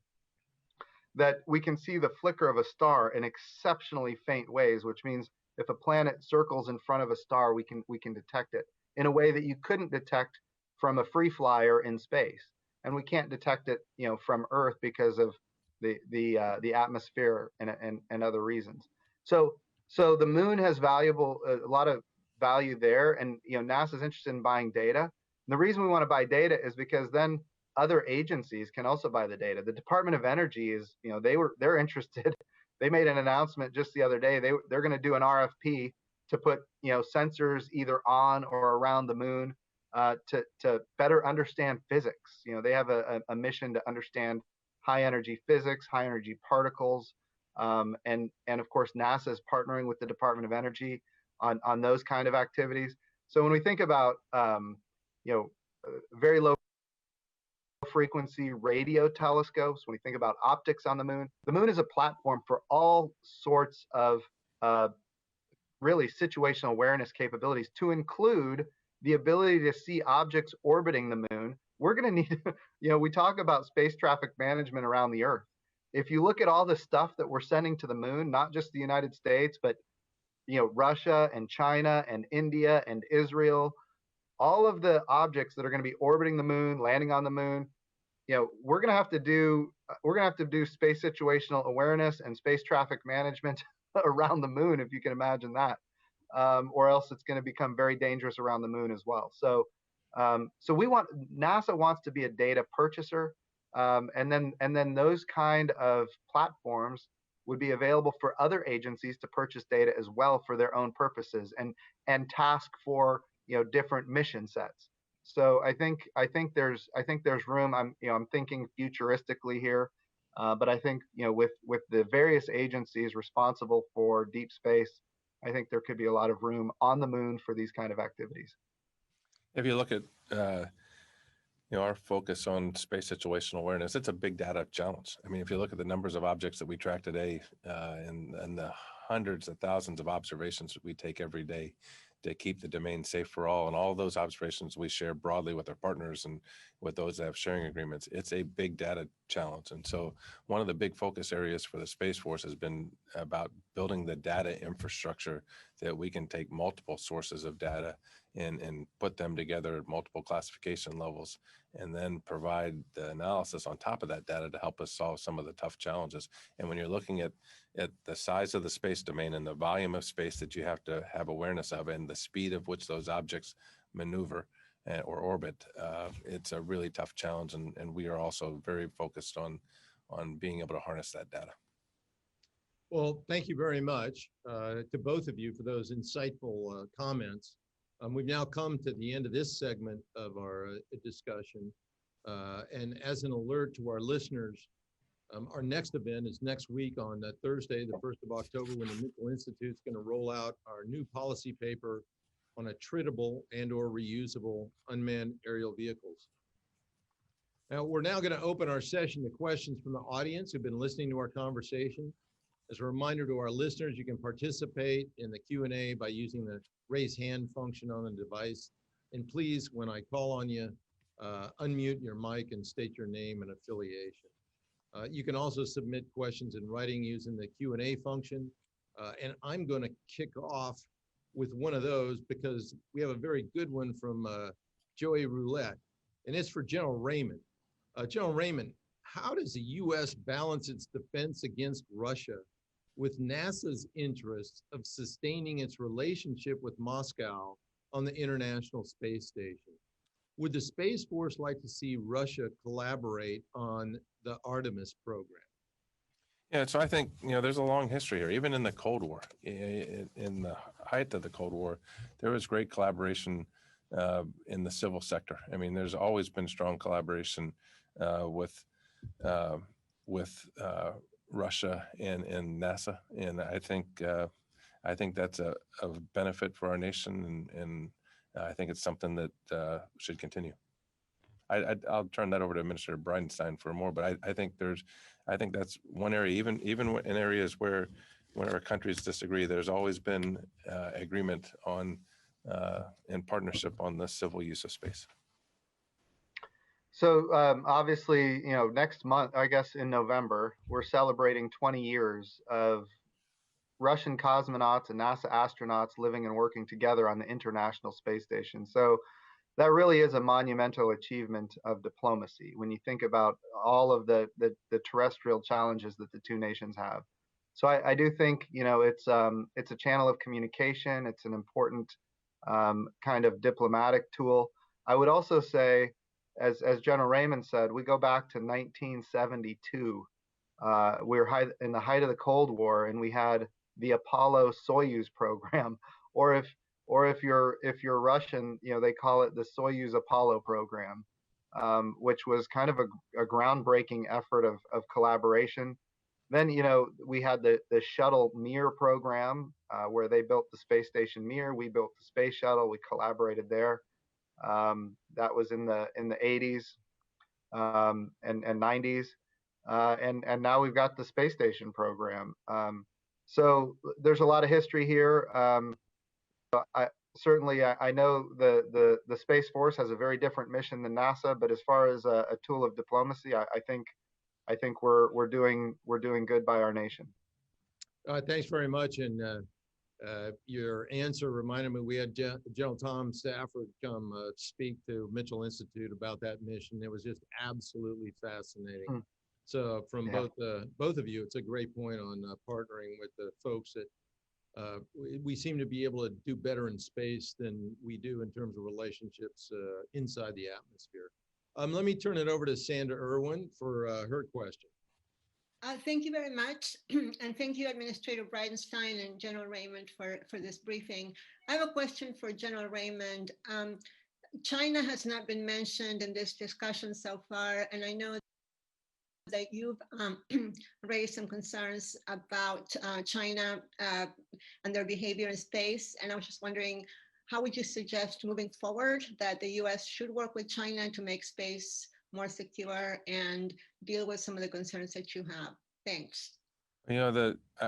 that we can see the flicker of a star in exceptionally faint ways, which means if a planet circles in front of a star, we can detect it in a way that you couldn't detect from a free flyer in space, and we can't detect it, from Earth because of the atmosphere and other reasons. So the moon has a lot of value there, and NASA's interested in buying data. And the reason we want to buy data is because then other agencies can also buy the data. The Department of Energy is, they're interested. They made an announcement just the other day. They're going to do an RFP to put, sensors either on or around the moon to better understand physics. They have a mission to understand high energy physics, high energy particles, and of course NASA is partnering with the Department of Energy on those kind of activities. So when we think about very low frequency radio telescopes, when we think about optics on the moon is a platform for all sorts of really situational awareness capabilities, to include the ability to see objects orbiting the moon. We're going to need, we talk about space traffic management around the Earth. If you look at all the stuff that we're sending to the moon, not just the United States, but Russia and China and India and Israel, all of the objects that are going to be orbiting the moon, landing on the moon, we're going to have to do space situational awareness and space traffic management around the moon, if you can imagine that, or else it's going to become very dangerous around the moon as well. So NASA wants to be a data purchaser, and then those kind of platforms would be available for other agencies to purchase data as well for their own purposes and task for different mission sets. So I think there's room. I'm thinking futuristically here, but I think with the various agencies responsible for deep space, I think there could be a lot of room on the moon for these kind of activities. If you look at our focus on space situational awareness, it's a big data challenge. I mean, if you look at the numbers of objects that we track today, and the hundreds of thousands of observations that we take every day to keep the domain safe for all, and all those observations we share broadly with our partners and with those that have sharing agreements, it's a big data challenge. And so one of the big focus areas for the Space Force has been about building the data infrastructure that we can take multiple sources of data and put them together at multiple classification levels, and then provide the analysis on top of that data to help us solve some of the tough challenges. And when you're looking at the size of the space domain and the volume of space that you have to have awareness of, and the speed of which those objects maneuver or orbit, it's a really tough challenge. And we are also very focused on being able to harness that data. Well, thank you very much to both of you for those insightful comments. We've now come to the end of this segment of our discussion. And as an alert to our listeners, our next event is next week on Thursday, the 1st of October, when the Mitchell Institute is going to roll out our new policy paper on attritable and or reusable unmanned aerial vehicles. Now, we're now going to open our session to questions from the audience who've been listening to our conversation. As a reminder to our listeners, you can participate in the Q&A by using the raise hand function on the device. And please, when I call on you, unmute your mic and state your name and affiliation. You can also submit questions in writing using the Q&A function. And I'm going to kick off with one of those because we have a very good one from Joey Roulette, and it's for General Raymond. General Raymond, how does the U.S. balance its defense against Russia with NASA's interests of sustaining its relationship with Moscow on the International Space Station? Would the Space Force like to see Russia collaborate on the Artemis program? Yeah, so I think, there's a long history here. Even in the Cold War, in the height of the Cold War, there was great collaboration in the civil sector. I mean, there's always been strong collaboration with Russia and NASA, and I think that's a benefit for our nation, and I think it's something that should continue. I'll turn that over to Minister Bridenstine for more, but I think that's one area. Even in areas where our countries disagree, there's always been agreement on and partnership on the civil use of space. So obviously, next month, I guess in November, we're celebrating 20 years of Russian cosmonauts and NASA astronauts living and working together on the International Space Station. So that really is a monumental achievement of diplomacy when you think about all of the terrestrial challenges that the two nations have. So I do think, it's a channel of communication. It's an important kind of diplomatic tool. I would also say, as General Raymond said, we go back to 1972. We were in the height of the Cold War, and we had the Apollo-Soyuz program, or if you're Russian, they call it the Soyuz Apollo program, which was kind of a groundbreaking effort of collaboration. Then, we had the shuttle Mir program, where they built the space station Mir. We built the space shuttle. We collaborated there. That was in the 80s and 90s, and now we've got the space station program. So there's a lot of history here. I know the Space Force has a very different mission than NASA, but as far as a tool of diplomacy, I think we're doing good by our nation. Thanks very much. And your answer reminded me we had General Tom Stafford come speak to Mitchell Institute about that mission. It was just absolutely fascinating. So from both of you, it's a great point on partnering with the folks that we seem to be able to do better in space than we do in terms of relationships inside the atmosphere. Let me turn it over to Sandra Irwin for her question. Thank you very much. And thank you, Administrator Bridenstine and General Raymond for this briefing. I have a question for General Raymond. China has not been mentioned in this discussion so far, and I know that you've raised some concerns about China and their behavior in space. And I was just wondering, how would you suggest moving forward that the U.S. should work with China to make space more secure and deal with some of the concerns that you have? Thanks.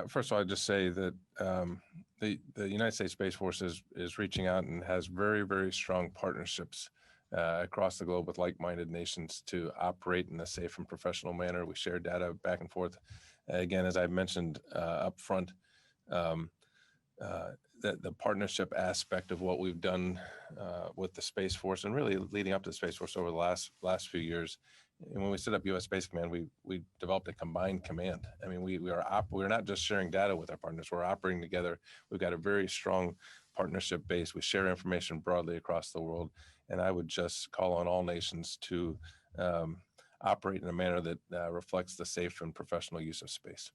First of all, I'd just say that the United States Space Force is reaching out and has very, very strong partnerships across the globe with like-minded nations to operate in a safe and professional manner. We share data back and forth. Again, as I mentioned up front, the partnership aspect of what we've done with the Space Force and really leading up to the Space Force over the last few years. And when we set up U.S. Space Command, we developed a combined command. I mean, we're not just sharing data with our partners, we're operating together. We've got a very strong partnership base. We share information broadly across the world. And I would just call on all nations to operate in a manner that reflects the safe and professional use of space.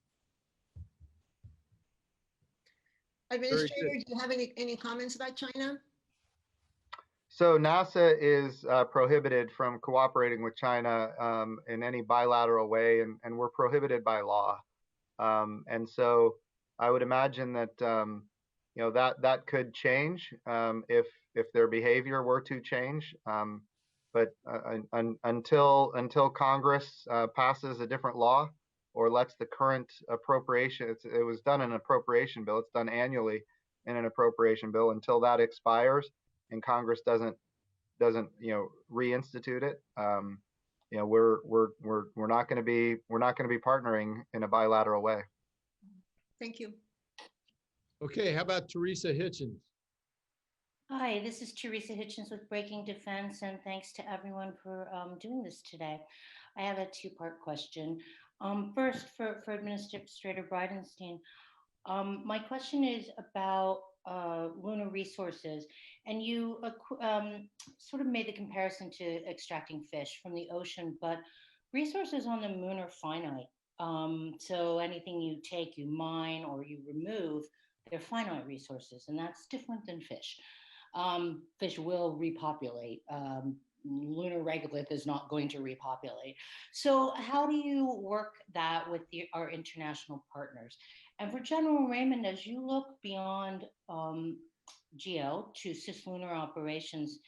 Administrator, do you have any comments about China? So NASA is prohibited from cooperating with China in any bilateral way, and we're prohibited by law. And so I would imagine that that could change if their behavior were to change. But until Congress passes a different law or lets the current appropriation, it was done in an appropriation bill. It's done annually in an appropriation bill. Until that expires and Congress doesn't reinstitute it, we're not going to be partnering in a bilateral way. Thank you. Okay, how about Teresa Hitchens? Hi, this is Teresa Hitchens with Breaking Defense, and thanks to everyone for doing this today. I have a two-part question. First, for Administrator Bridenstine, my question is about lunar resources, and you sort of made the comparison to extracting fish from the ocean, but resources on the moon are finite. So anything you take, you mine, or you remove, they're finite resources, and that's different than fish. Fish will repopulate. Lunar regolith is not going to repopulate. So how do you work that with our international partners? And for General Raymond, as you look beyond GEO to cislunar operations,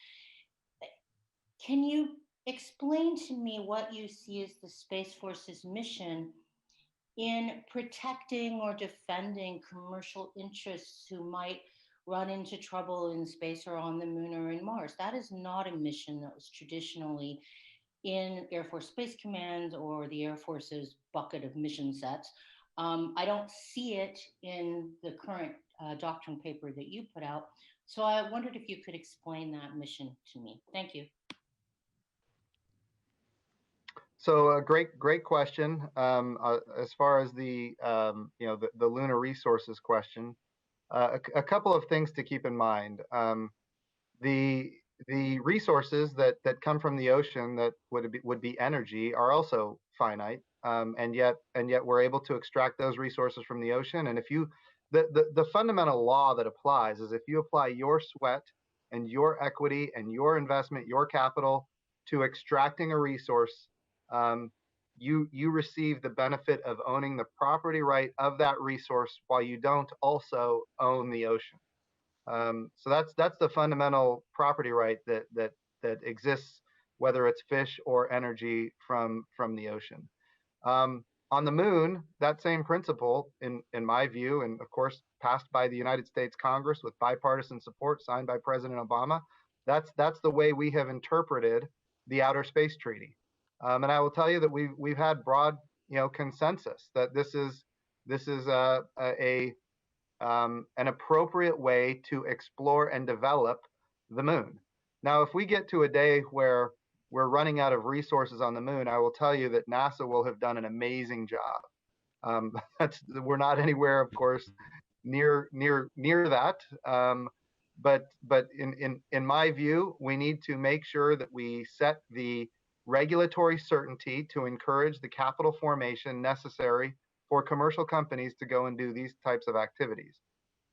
can you explain to me what you see as the Space Force's mission in protecting or defending commercial interests who might run into trouble in space or on the moon or in Mars? That is not a mission that was traditionally in Air Force Space Command or the Air Force's bucket of mission sets. I don't see it in the current doctrine paper that you put out. So I wondered if you could explain that mission to me. Thank you. So a great question. As far as the lunar resources question, a couple of things to keep in mind. The resources that come from the ocean that would be energy are also finite, and yet we're able to extract those resources from the ocean. And if the fundamental law that applies is if you apply your sweat and your equity and your investment, your capital to extracting a resource, you receive the benefit of owning the property right of that resource while you don't also own the ocean. So that's the fundamental property right that exists, whether it's fish or energy from the ocean. On the moon, that same principle, in my view, and of course passed by the United States Congress with bipartisan support, signed by President Obama, that's the way we have interpreted the Outer Space Treaty. And I will tell you that we've had broad consensus that this is an appropriate way to explore and develop the moon. Now, if we get to a day where we're running out of resources on the moon, I will tell you that NASA will have done an amazing job. We're not anywhere, of course, near that. But in my view, we need to make sure that we set the regulatory certainty to encourage the capital formation necessary for commercial companies to go and do these types of activities.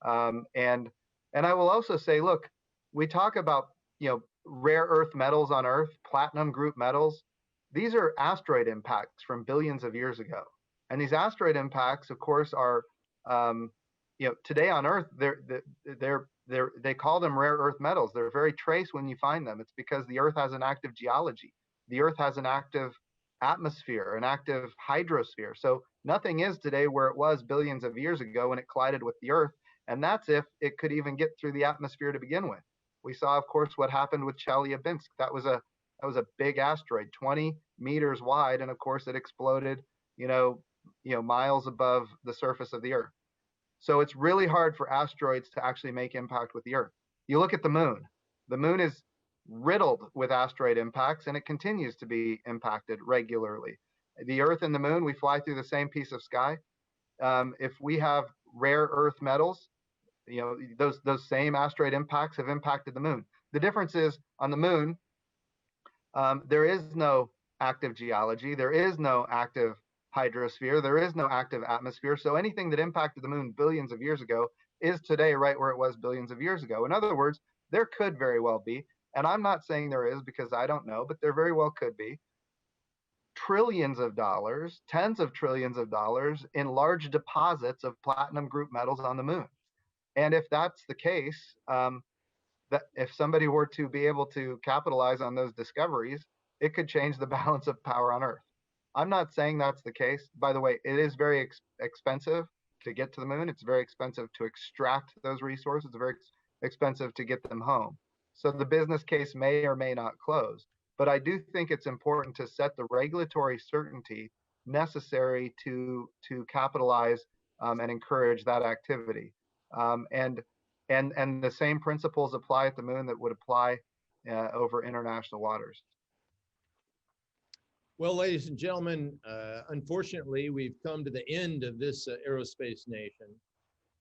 And I will also say, look, we talk about rare earth metals on Earth, platinum group metals. These are asteroid impacts from billions of years ago, and these asteroid impacts, of course, are today on Earth they call them rare earth metals. They're very trace when you find them. It's because the Earth has an active geology. The Earth has an active atmosphere, an active hydrosphere. So nothing is today where it was billions of years ago when it collided with the Earth. And that's if it could even get through the atmosphere to begin with. We saw, of course, what happened with Chelyabinsk. That was a big asteroid, 20 meters wide, and of course it exploded, miles above the surface of the Earth. So it's really hard for asteroids to actually make impact with the Earth. You look at the moon. The moon is riddled with asteroid impacts, and it continues to be impacted regularly. The Earth and the moon, we fly through the same piece of sky. If we have rare earth metals, those same asteroid impacts have impacted the moon. The difference is on the moon, there is no active geology, there is no active hydrosphere, there is no active atmosphere. So anything that impacted the moon billions of years ago is today right where it was billions of years ago. In other words, there could very well be, and I'm not saying there is because I don't know, but there very well could be trillions of dollars, tens of trillions of dollars in large deposits of platinum group metals on the moon. And if that's the case, that if somebody were to be able to capitalize on those discoveries, it could change the balance of power on Earth. I'm not saying that's the case. By the way, it is very expensive to get to the moon. It's very expensive to extract those resources. It's very expensive to get them home. So the business case may or may not close. But I do think it's important to set the regulatory certainty necessary to capitalize and encourage that activity. And the same principles apply at the moon that would apply over international waters. Well, ladies and gentlemen, unfortunately, we've come to the end of this Aerospace Nation.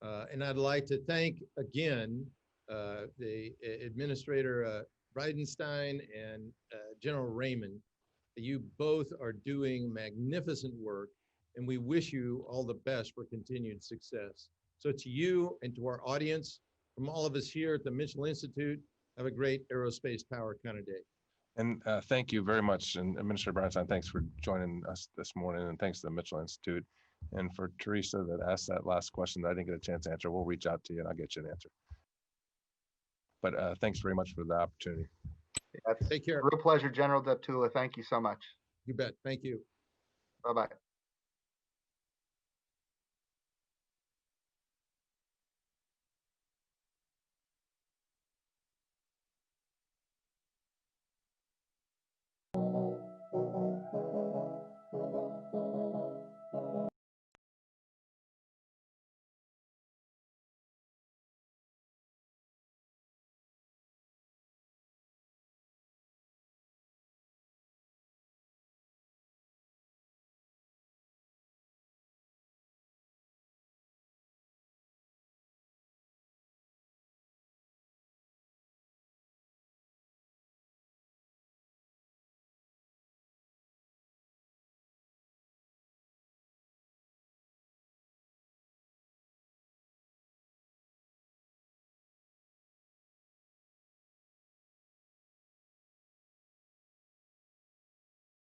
And I'd like to thank again the Administrator Bridenstine and General Raymond. You both are doing magnificent work, and we wish you all the best for continued success. So to you and to our audience, from all of us here at the Mitchell Institute, have a great aerospace power kind of day. And thank you very much. And Administrator Bridenstine, thanks for joining us this morning. And thanks to the Mitchell Institute. And for Teresa that asked that last question that I didn't get a chance to answer, we'll reach out to you and I'll get you an answer. But thanks very much for the opportunity. That's Take care. a real pleasure, General Deptula. Thank you so much. You bet. Thank you. Bye-bye.